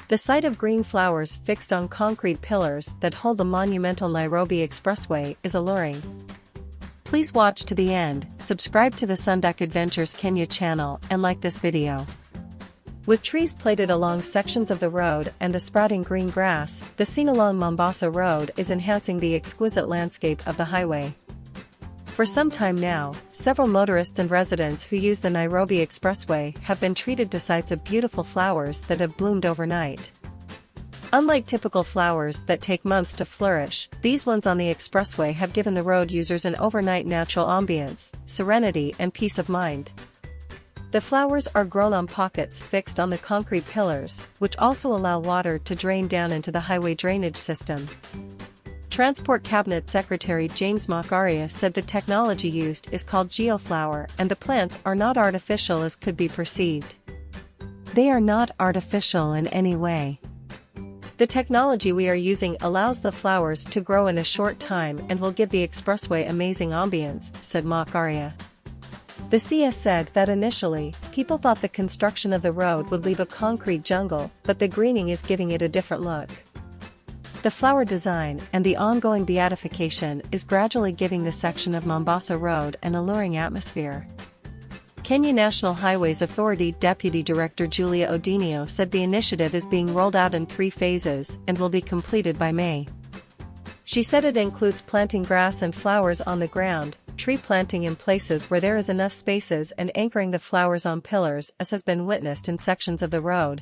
The sight of green flowers fixed on concrete pillars that hold the monumental Nairobi Expressway is alluring. Please watch to the end, subscribe to the Sunduck Adventures Kenya channel and like this video. With trees planted along sections of the road and the sprouting green grass, the scene along Mombasa Road is enhancing the exquisite landscape of the highway. For some time now, several motorists and residents who use the Nairobi Expressway have been treated to sights of beautiful flowers that have bloomed overnight. Unlike typical flowers that take months to flourish, these ones on the expressway have given the road users an overnight natural ambience, serenity and peace of mind. The flowers are grown on pockets fixed on the concrete pillars, which also allow water to drain down into the highway drainage system. Transport Cabinet Secretary James Macharia said the technology used is called geoflower and the plants are not artificial as could be perceived. They are not artificial in any way. The technology we are using allows the flowers to grow in a short time and will give the expressway amazing ambience, said Macharia. The CS said that initially, people thought the construction of the road would leave a concrete jungle, but the greening is giving it a different look. The flower design and the ongoing beautification is gradually giving the section of Mombasa Road an alluring atmosphere. Kenya National Highways Authority Deputy Director Julia Odinio said the initiative is being rolled out in 3 phases and will be completed by May. She said it includes planting grass and flowers on the ground, tree planting in places where there is enough spaces and anchoring the flowers on pillars as has been witnessed in sections of the road.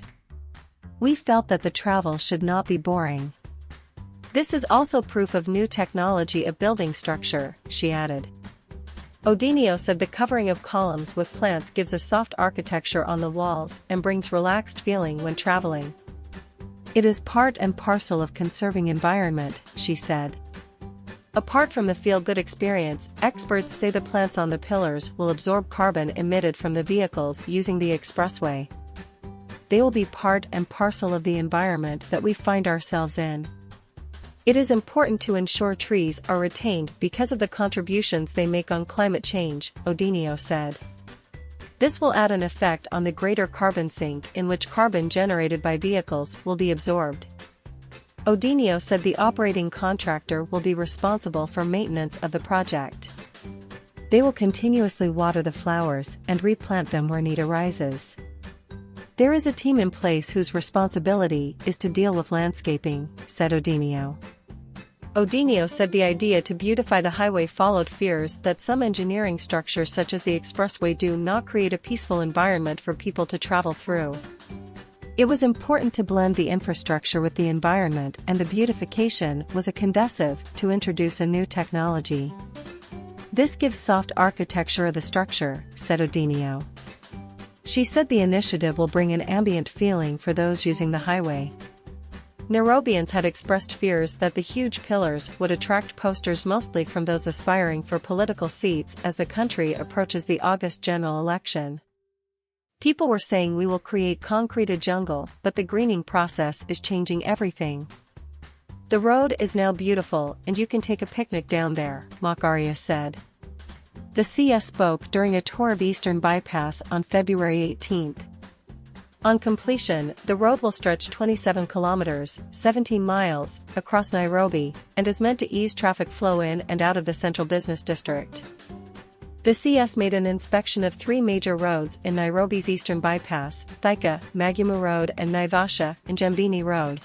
We felt that the travel should not be boring. This is also proof of new technology of building structure, she added. Odinio said the covering of columns with plants gives a soft architecture on the walls and brings relaxed feeling when traveling. It is part and parcel of conserving environment, she said. Apart from the feel-good experience, experts say the plants on the pillars will absorb carbon emitted from the vehicles using the expressway. They will be part and parcel of the environment that we find ourselves in. It is important to ensure trees are retained because of the contributions they make on climate change, Odinio said. This will add an effect on the greater carbon sink in which carbon generated by vehicles will be absorbed. Odinio said the operating contractor will be responsible for maintenance of the project. They will continuously water the flowers and replant them where need arises. There is a team in place whose responsibility is to deal with landscaping, said Odinio. Odinio said the idea to beautify the highway followed fears that some engineering structures such as the expressway do not create a peaceful environment for people to travel through. It was important to blend the infrastructure with the environment and the beautification was a conducive to introduce a new technology. This gives soft architecture of the structure, said Odinio. She said the initiative will bring an ambient feeling for those using the highway. Nairobians had expressed fears that the huge pillars would attract posters mostly from those aspiring for political seats as the country approaches the August general election. People were saying we will create concrete a jungle, but the greening process is changing everything. The road is now beautiful and you can take a picnic down there, Macharia said. The CS spoke during a tour of Eastern Bypass on February 18. On completion, the road will stretch 27 kilometers, 17 miles, across Nairobi, and is meant to ease traffic flow in and out of the central business district. The CS made an inspection of 3 major roads in Nairobi's Eastern Bypass, Thika, Magumu Road and Naivasha, Njambini Road.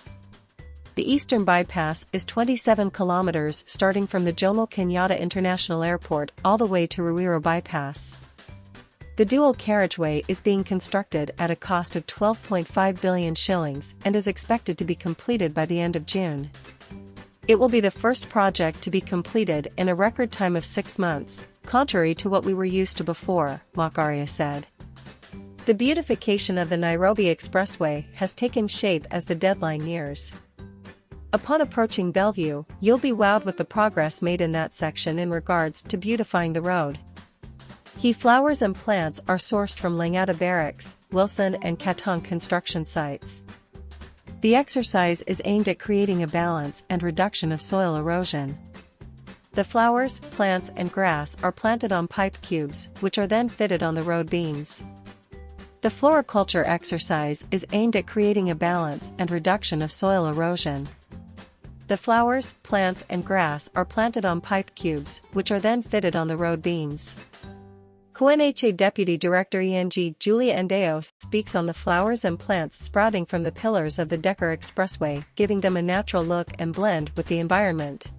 The Eastern Bypass is 27 kilometers starting from the Jomo Kenyatta International Airport all the way to Ruiru Bypass. The dual carriageway is being constructed at a cost of 12.5 billion shillings and is expected to be completed by the end of June. It will be the first project to be completed in a record time of 6 months, contrary to what we were used to before, Macharia said. The beautification of the Nairobi Expressway has taken shape as the deadline nears. Upon approaching Bellevue, you'll be wowed with the progress made in that section in regards to beautifying the road. Flowers and plants are sourced from Langata Barracks, Wilson and Katong construction sites. The exercise is aimed at creating a balance and reduction of soil erosion. The flowers, plants and grass are planted on pipe cubes, which are then fitted on the road beams. The floriculture exercise is aimed at creating a balance and reduction of soil erosion. The flowers, plants and grass are planted on pipe cubes, which are then fitted on the road beams. QNHA Deputy Director ENG Julia Endeo speaks on the flowers and plants sprouting from the pillars of the Decker Expressway, giving them a natural look and blend with the environment.